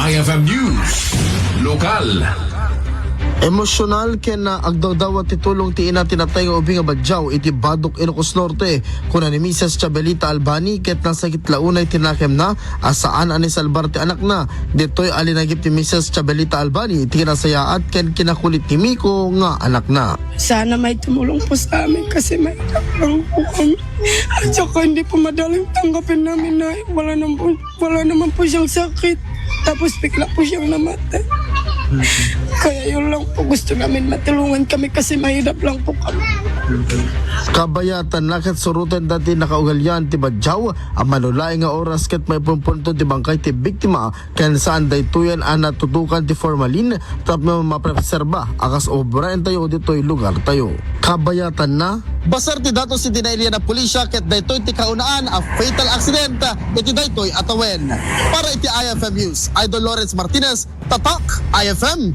IFM News. Lokal. Emosyonal ken na agdawdawat titulong ti ina tinatay nga ubing nga badyaw iti Badok Ilocos Norte kuna ni Mrs. Chabelita Albani ket nasakit launay tinakem na asaan ani salbar ti anak na ditoy alinagip ti Mrs. Chabelita Albani iti kinasayaat ken kinakulit ni Miko nga anak na. Sana may tumulong po sa amin kasi may lang po kami. At saka hindi po madaling tanggapin namin na wala naman po siyang sakit. Tapos bigla po siyang namatay. Kaya yun lang po gusto namin matulungan kami kasi mahirap lang po kami. Kabayatan nakat surutan dati nakaugalyan ti badyaw ang manulay nga oras ket may pumpunto ti bangkay ti biktima ken saan daytoyan ana tutukan ti formalin tapno mapreserba akas obraen tayo ditoy lugar tayo. Kabayatan na basar ti datos si dinailia na pulisya ket daytoy ti kaunaan a fatal accident iti daytoy atawen. Para iti IFM News, Idol Lawrence Martinez, Tatak IFM.